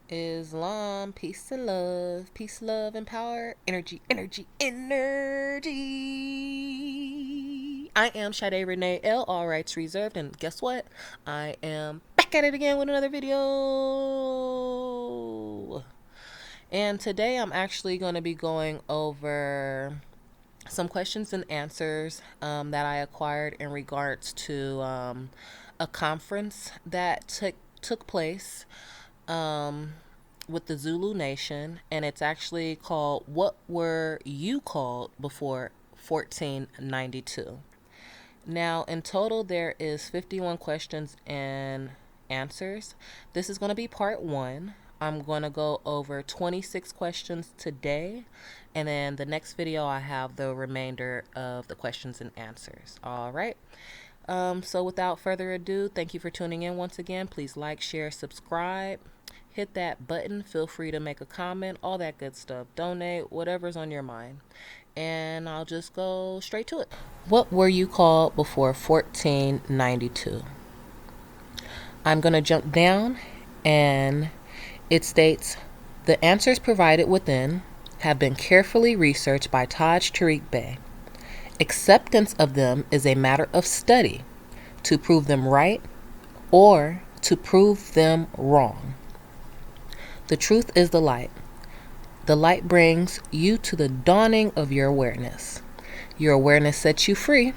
Islam, peace and love and power, energy, energy, energy. I am Sade Renee, L, all rights reserved, and guess what? I am back at it again with another video. And today I'm actually going to be going over some questions and answers that I acquired in regards to a conference that took place with the Zulu Nation, and it's actually called "What Were You Called Before 1492?" Now, in total, there is 51 questions and answers. This is going to be part one. I'm going to go over 26 questions today, and then the next video I have the remainder of the questions and answers. All right. So without further ado, thank you for tuning in once again. Please like, share, subscribe. Hit that button. Feel free to make a comment, all that good stuff. Donate, whatever's on your mind. And I'll just go straight to it. What were you called before 1492? I'm going to jump down, and it states, the answers provided within have been carefully researched by Tarik Bey. Acceptance of them is a matter of study to prove them right or to prove them wrong. The truth is the light. The light brings you to the dawning of your awareness. Your awareness sets you free.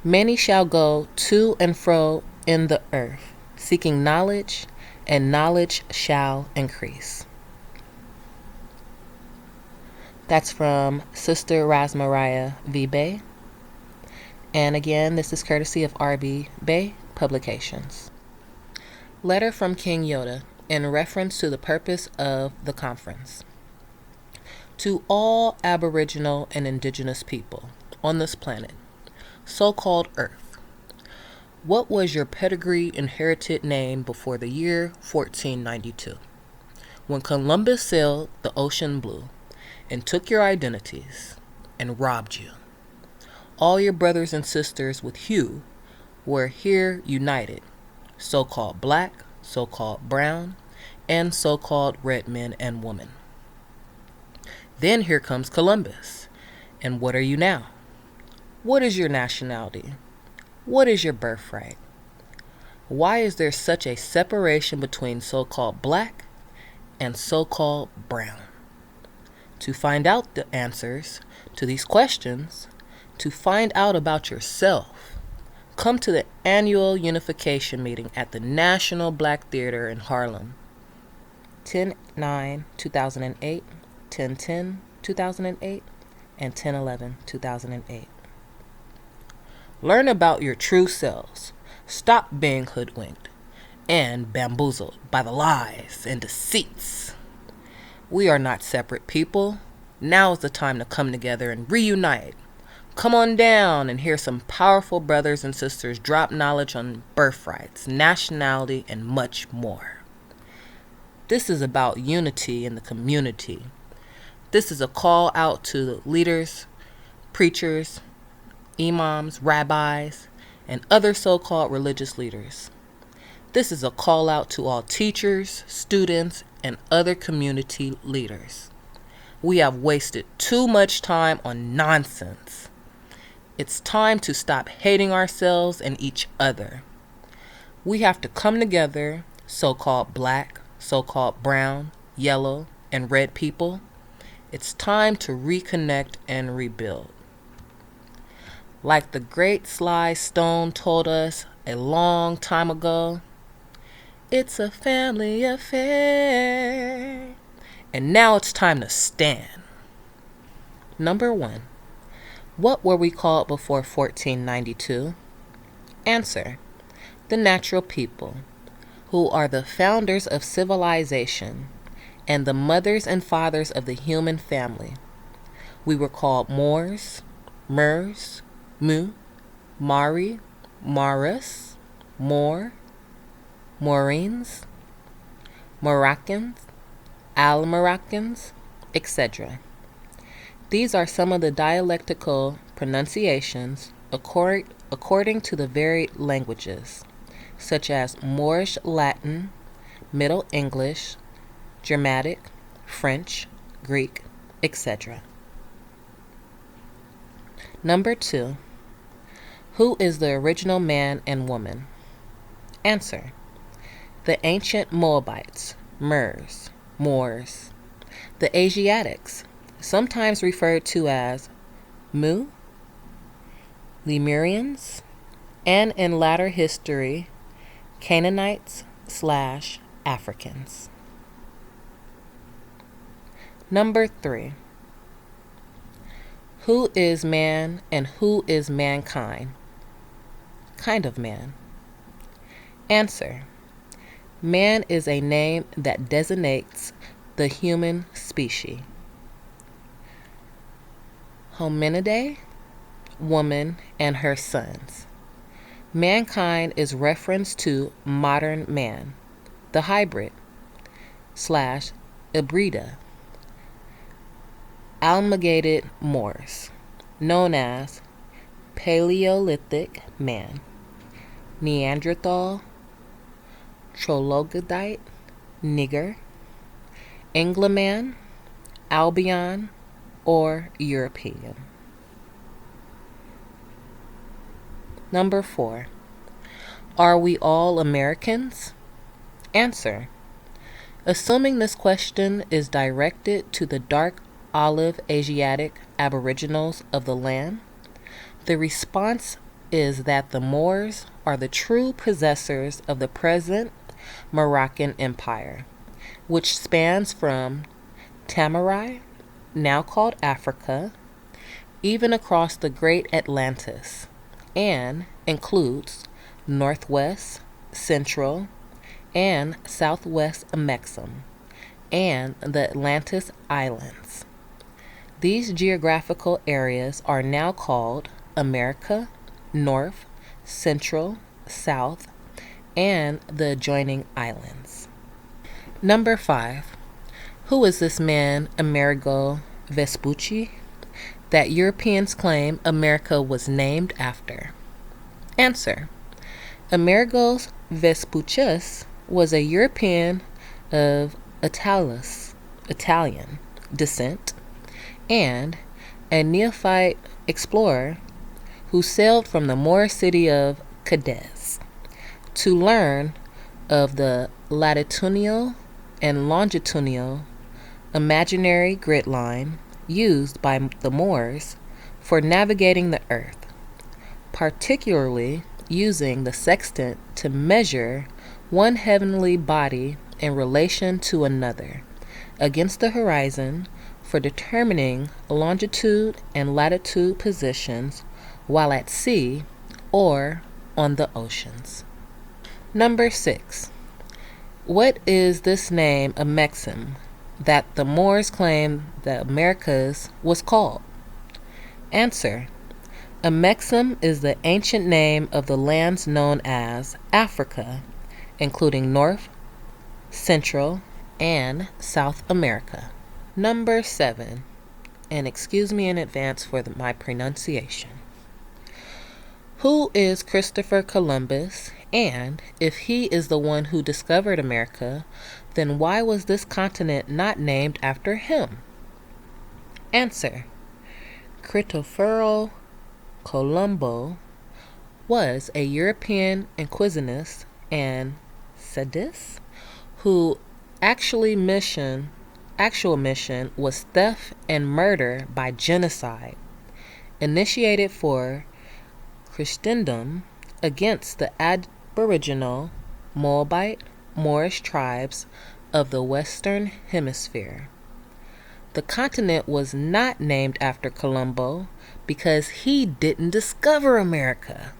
Many shall go to and fro in the earth, seeking knowledge, and knowledge shall increase. That's from Sister Rasmariah V. Bey. And again, this is courtesy of R.B. Bey Publications. Letter from King Yoda in reference to the purpose of the conference. To all Aboriginal and Indigenous people on this planet, so-called Earth, what was your pedigree inherited name before the year 1492, when Columbus sailed the ocean blue and took your identities and robbed you? All your brothers and sisters with hue were here united, so-called black, so-called brown, and so-called red men and women. Then here comes Columbus. And what are you now? What is your nationality? What is your birthright? Why is there such a separation between so-called black and so-called brown? To find out the answers to these questions, to find out about yourself, come to the annual unification meeting at the National Black Theater in Harlem, 10/9/2008, 10/10/2008, and 10/11/2008. Learn about your true selves. Stop being hoodwinked and bamboozled by the lies and deceits. We are not separate people. Now is the time to come together and reunite. Come on down and hear some powerful brothers and sisters drop knowledge on birthrights, nationality, and much more. This is about unity in the community. This is a call out to the leaders, preachers, imams, rabbis, and other so-called religious leaders. This is a call out to all teachers, students, and other community leaders. We have wasted too much time on nonsense. It's time to stop hating ourselves and each other. We have to come together, so-called black, so-called brown, yellow, and red people. It's time to reconnect and rebuild. Like the great Sly Stone told us a long time ago, it's a family affair. And now it's time to stand. Number 1. What were we called before 1492? Answer. The natural people, who are the founders of civilization and the mothers and fathers of the human family. We were called Moors, Mers, Mu, Mari, Maras, Moor, Moorines, Moroccans, Al-Moroccans, etc. These are some of the dialectical pronunciations according to the varied languages, such as Moorish Latin, Middle English, Germanic, French, Greek, etc. Number 2. Who is the original man and woman? Answer. The ancient Moabites, Moors. The Asiatics, sometimes referred to as Mu, Lemurians, and in latter history, Canaanites/Africans. Number 3. Who is man and who is mankind? Kind of man. Answer. Man is a name that designates the human species. Hominidae, woman and her sons. Mankind is reference to modern man, the hybrid/hybrida, amalgamated Moors, known as Paleolithic man, Neanderthal, Troglodyte, nigger, Angloman, Albion, or European. Number 4. Are we all Americans? Answer. Assuming this question is directed to the dark olive Asiatic aboriginals of the land, the response is that the Moors are the true possessors of the present Moroccan Empire, which spans from Tamarai, now called Africa, even across the Great Atlantis, and includes Northwest, Central, and Southwest Amexem, and the Atlantis Islands. These geographical areas are now called America, North, Central, South, and the adjoining islands. Number 5. Who is this man, Amerigo Vespucci, that Europeans claim America was named after? Answer. Amerigo Vespucci was a European of Italian descent and a neophyte explorer who sailed from the Moorish city of Cadiz to learn of the latitudinal and longitudinal imaginary grid line used by the Moors for navigating the earth, particularly using the sextant to measure one heavenly body in relation to another against the horizon for determining longitude and latitude positions while at sea or on the oceans. Number 6. What is this name Amexem that the Moors claim the Americas was called? Answer. Amexem is the ancient name of the lands known as Africa, including North, Central, and South America. Number 7, and excuse me in advance for my pronunciation. Who is Christopher Columbus? And if he is the one who discovered America, then why was this continent not named after him? Answer. Cristoforo Colombo was a European inquisitionist and sadist who actual mission was theft and murder by genocide, initiated for Christendom against the Aboriginal, Moabite, Moorish tribes of the Western Hemisphere. The continent was not named after Colombo because he didn't discover America.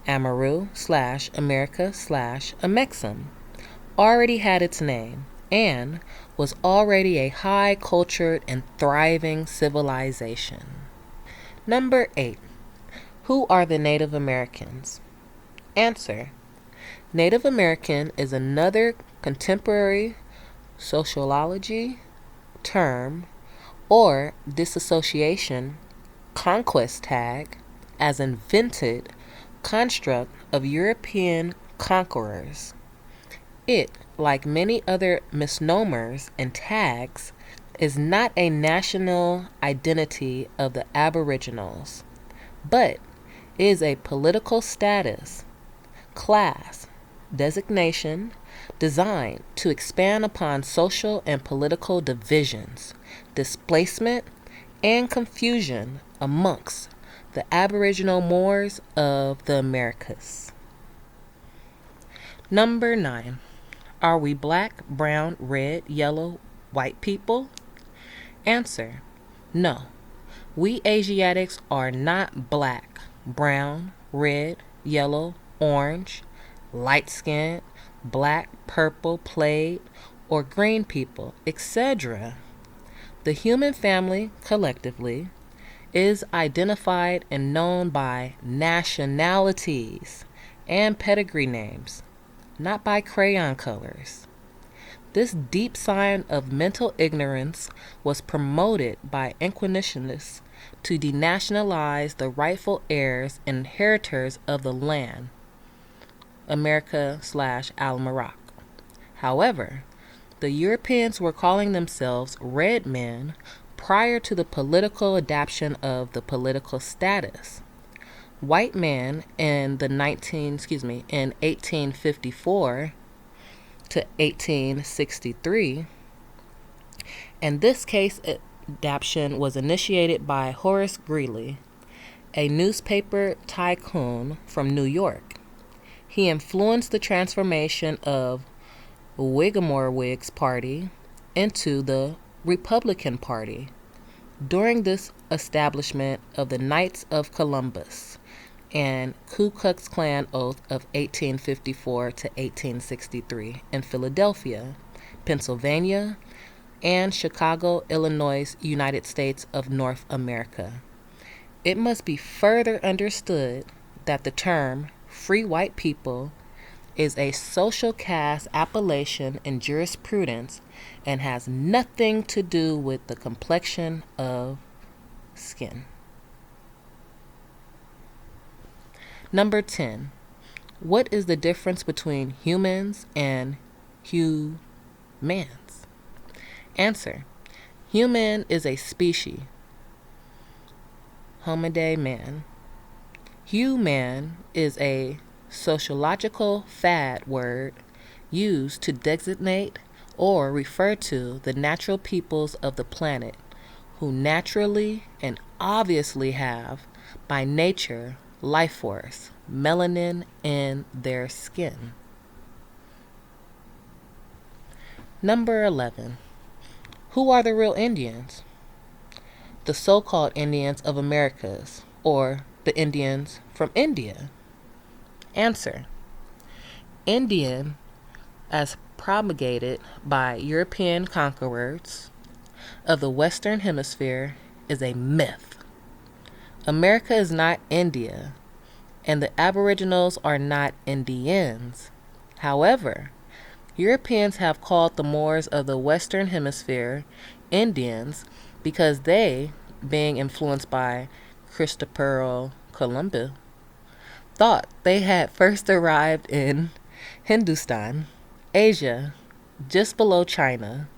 Amaru/America/Amexem already had its name and was already a high cultured and thriving civilization. Number 8. Who are the Native Americans? Answer. Native American is another contemporary sociology term or disassociation conquest tag as invented construct of European conquerors. It like many other misnomers and tags, is not a national identity of the Aboriginals, but is a political status, class, designation designed to expand upon social and political divisions, displacement, and confusion amongst the Aboriginal Moors of the Americas. Number 9. Are we black, brown, red, yellow, white people? Answer: no. We Asiatics are not black, brown, red, yellow, orange, light-skinned, black, purple, plaid, or green people, etc. The human family, collectively, is identified and known by nationalities and pedigree names, not by crayon colors. This deep sign of mental ignorance was promoted by inquisitionists to denationalize the rightful heirs and inheritors of the land, America/Al-Marak. However, the Europeans were calling themselves red men prior to the political adoption of the political status. White man in 1854 to 1863, and this case adoption was initiated by Horace Greeley, a newspaper tycoon from New York. He influenced the transformation of Whig's party into the Republican Party during this establishment of the Knights of Columbus and Ku Klux Klan oath of 1854 to 1863 in Philadelphia, Pennsylvania, and Chicago, Illinois, United States of North America. It must be further understood that the term free white people is a social caste appellation in jurisprudence and has nothing to do with the complexion of skin. Number 10. What is the difference between humans and humans? Answer: human is a species, hominidae man. Human is a sociological fad word used to designate or refer to the natural peoples of the planet who naturally and obviously have, by nature, life force, melanin in their skin. Number 11. Who are the real Indians? The so-called Indians of Americas, or the Indians from India. Answer: Indian, as promulgated by European conquerors of the Western Hemisphere, is a myth. America is not India, and the Aboriginals are not Indians. However, Europeans have called the Moors of the Western Hemisphere Indians because they, being influenced by Christopher Columbus, thought they had first arrived in Hindustan, Asia, just below China.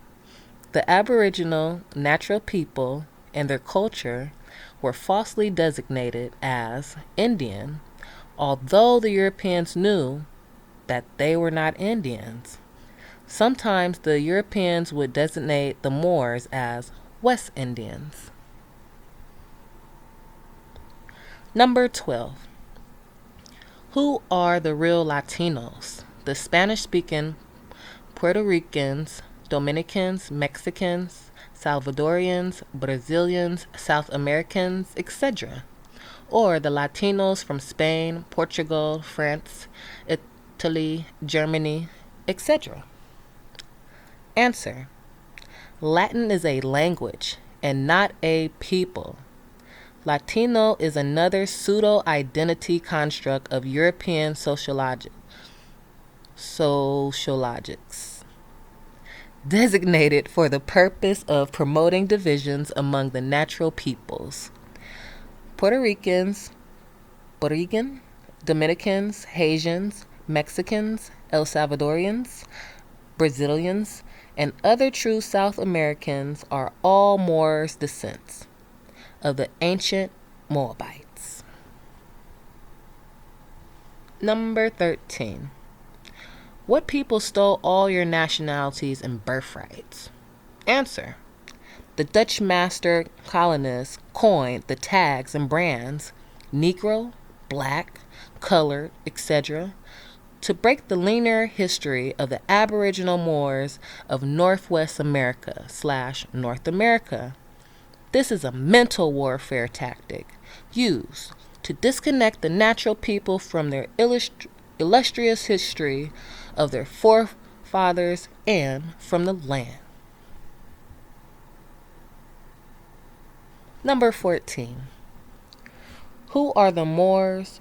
The Aboriginal natural people and their culture were falsely designated as Indian, although the Europeans knew that they were not Indians. Sometimes the Europeans would designate the Moors as West Indians. Number 12. Who are the real Latinos? The Spanish-speaking Puerto Ricans, Dominicans, Mexicans, Salvadorians, Brazilians, South Americans, etc., or the Latinos from Spain, Portugal, France, Italy, Germany, etc. Answer: Latin is a language and not a people. Latino is another pseudo-identity construct of European sociologics, designated for the purpose of promoting divisions among the natural peoples. Puerto Rican, Dominicans, Haitians, Mexicans, El Salvadorians, Brazilians, and other true South Americans are all Moors descendants of the ancient Moabites. Number 13. What people stole all your nationalities and birthrights? Answer. The Dutch master colonists coined the tags and brands Negro, Black, Colored, etc. to break the linear history of the Aboriginal Moors of Northwest America / North America. This is a mental warfare tactic used to disconnect the natural people from their illustrious history of their forefathers and from the land. Number 14. Who are the Moors,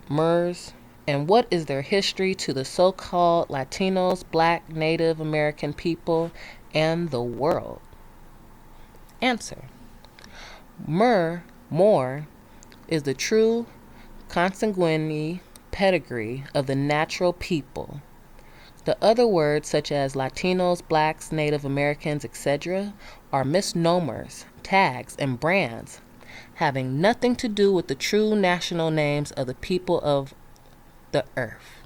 and what is their history to the so-called Latinos, Black, Native American people, and the world? Answer. Moor is the true consanguine pedigree of the natural people. The other words, such as Latinos, Blacks, Native Americans, etc., are misnomers, tags, and brands having nothing to do with the true national names of the people of the earth.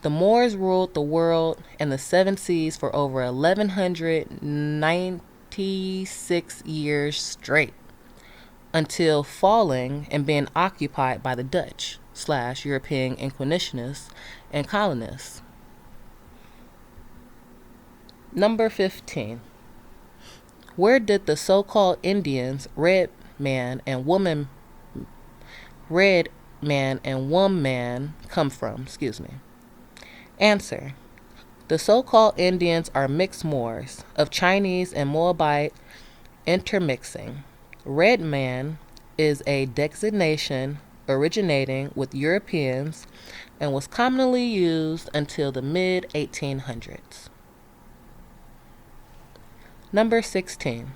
The Moors ruled the world and the seven seas for over 1196 years straight, until falling and being occupied by the Dutch / European inquisitionists and colonists. Number 15. Where did the so-called Indians, red man and woman come from? Answer. The so-called Indians are mixed Moors of Chinese and Moabite intermixing. Red man is a designation originating with Europeans and was commonly used until the mid-1800s. Number 16.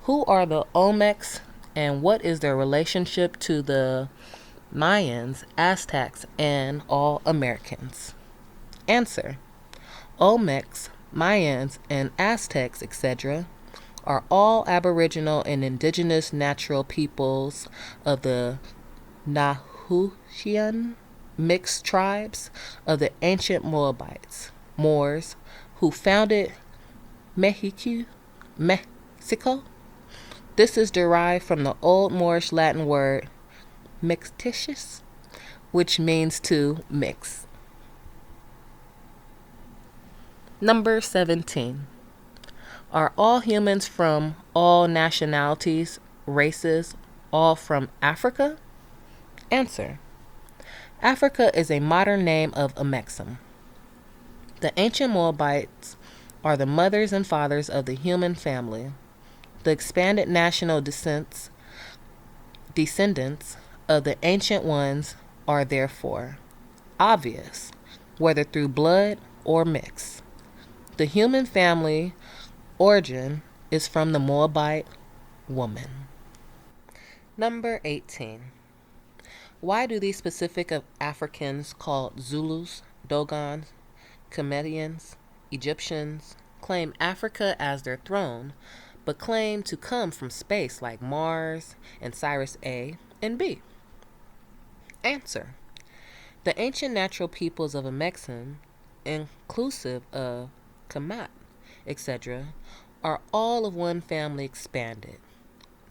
Who are the Olmecs, and what is their relationship to the Mayans, Aztecs, and all Americans? Answer. Olmecs, Mayans, and Aztecs, etc., are all Aboriginal and indigenous natural peoples of the Nahushian mixed tribes of the ancient Moors, who founded Mexico. This is derived from the Old Moorish Latin word mixtitious, which means to mix. Number 17. Are all humans from all nationalities, races, all from Africa? Answer. Africa is a modern name of Amexem. The ancient Moabites are the mothers and fathers of the human family. The expanded national descendants of the ancient ones are therefore obvious, whether through blood or mix. The human family origin is from the Moabite woman. Number 18. Why do these specific Africans called Zulus, Dogons, Chemians, Egyptians claim Africa as their throne, but claim to come from space like Mars and Sirius A and B? Answer. The ancient natural peoples of Amexem, inclusive of Chemic, etc., are all of one family expanded.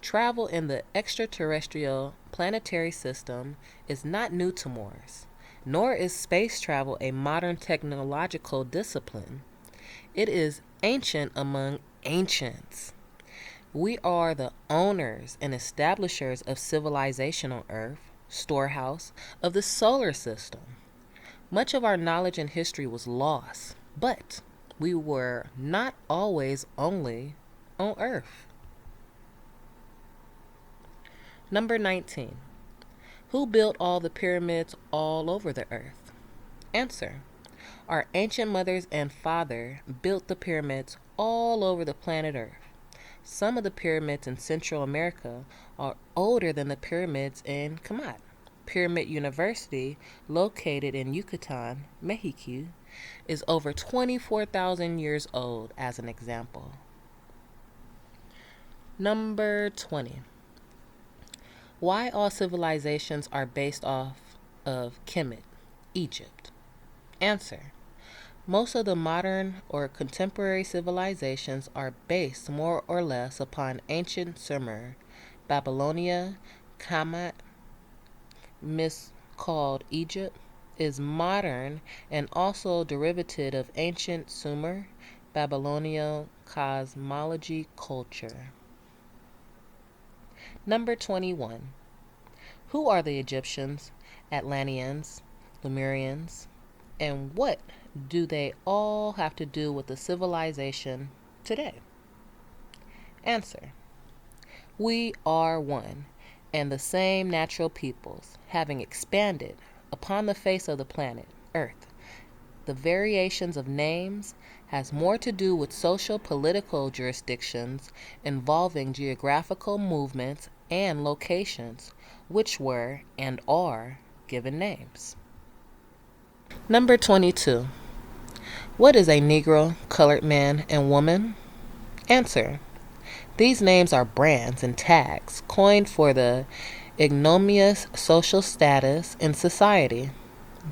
Travel in the extraterrestrial planetary system is not new to Moors, nor is space travel a modern technological discipline. It is ancient among ancients. We are the owners and establishers of civilization on Earth, storehouse of the solar system. Much of our knowledge and history was lost, but we were not always only on Earth. Number 19. Who built all the pyramids all over the earth? Answer. Our ancient mothers and father built the pyramids all over the planet Earth. Some of the pyramids in Central America are older than the pyramids in Chemic. Pyramid University, located in Yucatan, Mexico, is over 24,000 years old, as an example. Number 20. Why all civilizations are based off of Chemic, Egypt? Answer. Most of the modern or contemporary civilizations are based more or less upon ancient Sumer, Babylonia, Kamat, miscalled Egypt, is modern and also derivative of ancient Sumer, Babylonian cosmology culture. Number 21. Who are the Egyptians, Atlanteans, Lemurians, and what do they all have to do with the civilization today? Answer. We are one and the same natural peoples, having expanded upon the face of the planet Earth. The variations of names has more to do with social political jurisdictions involving geographical movements and locations, which were and are given names. Number 22. What is a Negro, colored man, and woman? Answer. These names are brands and tags coined for the ignominious social status in society.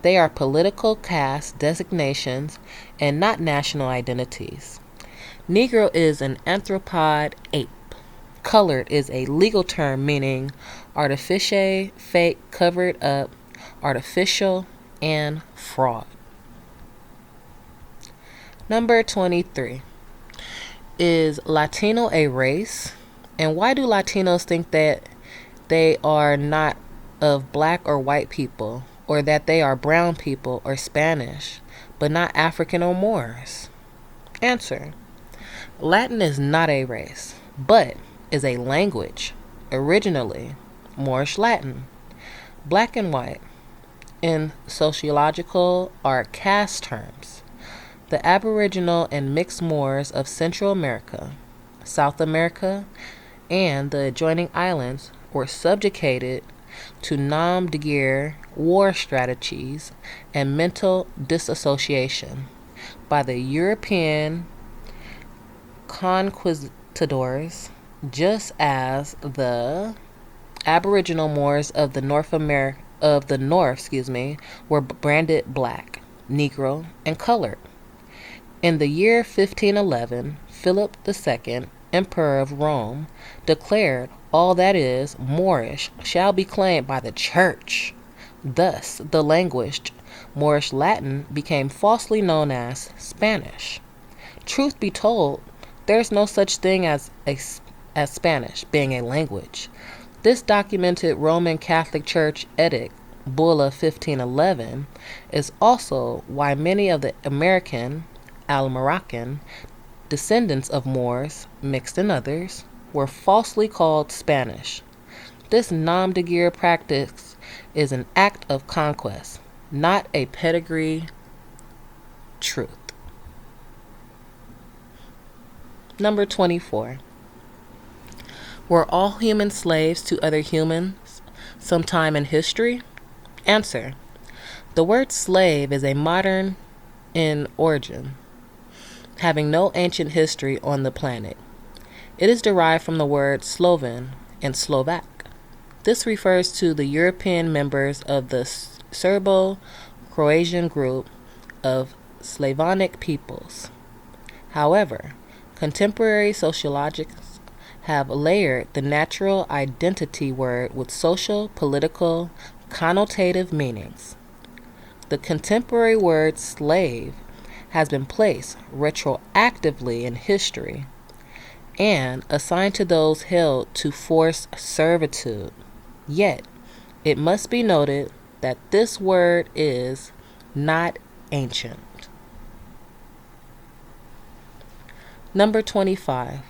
They are political caste designations and not national identities. Negro is an anthropod ape. Colored is a legal term meaning artificial, fake, covered up, artificial, and fraud. Number 23. Is Latino a race? And why do Latinos think that they are not of black or white people, or that they are brown people or Spanish, but not African or Moors? Answer. Latin is not a race, but is a language, originally Moorish Latin. Black and white in sociological are caste terms. The Aboriginal and mixed Moors of Central America, South America, and the adjoining islands were subjugated to nom de guerre war strategies and mental disassociation by the European conquistadors, just as the Aboriginal Moors of the North were branded black, Negro, and colored. In the year 1511, Philip II, Emperor of Rome, declared all that is Moorish shall be claimed by the Church. Thus, the language Moorish Latin became falsely known as Spanish. Truth be told, there's no such thing as Spanish being a language. This documented Roman Catholic Church edict, Bulla 1511, is also why many of the American, Al-Moroccan, descendants of Moors, mixed in others, were falsely called Spanish. This nom de guerre practice is an act of conquest, not a pedigree truth. Number 24. Were all humans slaves to other humans sometime in history? Answer. The word slave is a modern in origin, having no ancient history on the planet. It is derived from the word Sloven and Slovak. This refers to the European members of the Serbo-Croatian group of Slavonic peoples. However, contemporary sociologists have layered the natural identity word with social, political, connotative meanings. The contemporary word slave has been placed retroactively in history and assigned to those held to forced servitude. Yet, it must be noted that this word is not ancient. Number 25.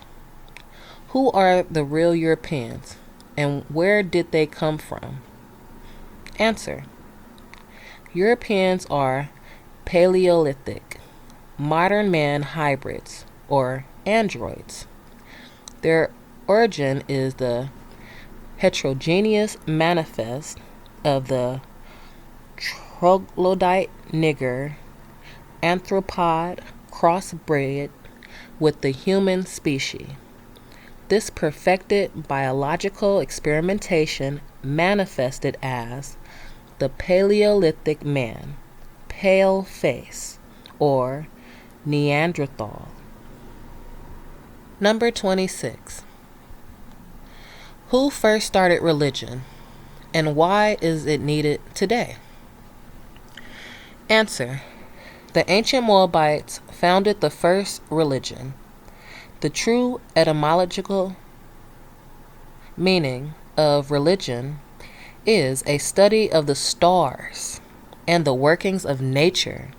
Who are the real Europeans and where did they come from? Answer. Europeans are Paleolithic, modern man hybrids, or androids. Their origin is the heterogeneous manifest of the troglodyte nigger, anthropod crossbred with the human species. This perfected biological experimentation manifested as the Paleolithic man, pale face, or Neanderthal. Number 26. Who first started religion, and why is it needed today? Answer. The ancient Moabites founded the first religion. The true etymological meaning of religion is a study of the stars and the workings of nature.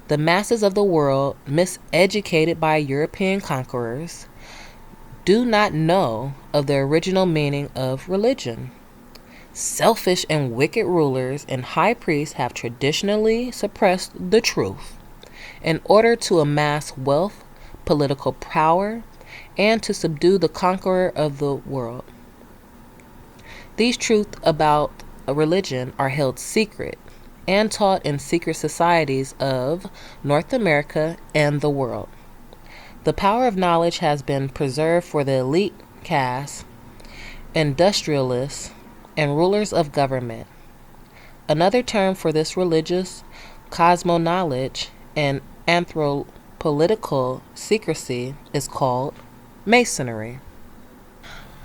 The masses of the world, miseducated by European conquerors, do not know of the original meaning of religion. Selfish and wicked rulers and high priests have traditionally suppressed the truth in order to amass wealth, political power, and to subdue the conqueror of the world. These truths about a religion are held secret and taught in secret societies of North America and the world. The power of knowledge has been preserved for the elite caste, industrialists, and rulers of government. Another term for this religious cosmo-knowledge and anthropolitical secrecy is called Masonry.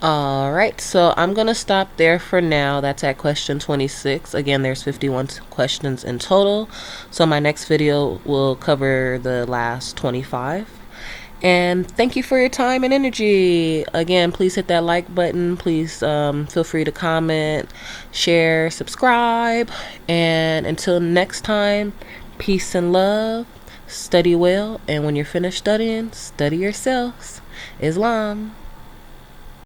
Alright, so I'm going to stop there for now. That's at question 26. Again, there's 51 questions in total. So my next video will cover the last 25. And thank you for your time and energy. Again, please hit that like button. Please feel free to comment, share, subscribe. And until next time, peace and love. Study well. And when you're finished studying, study yourselves. Islam.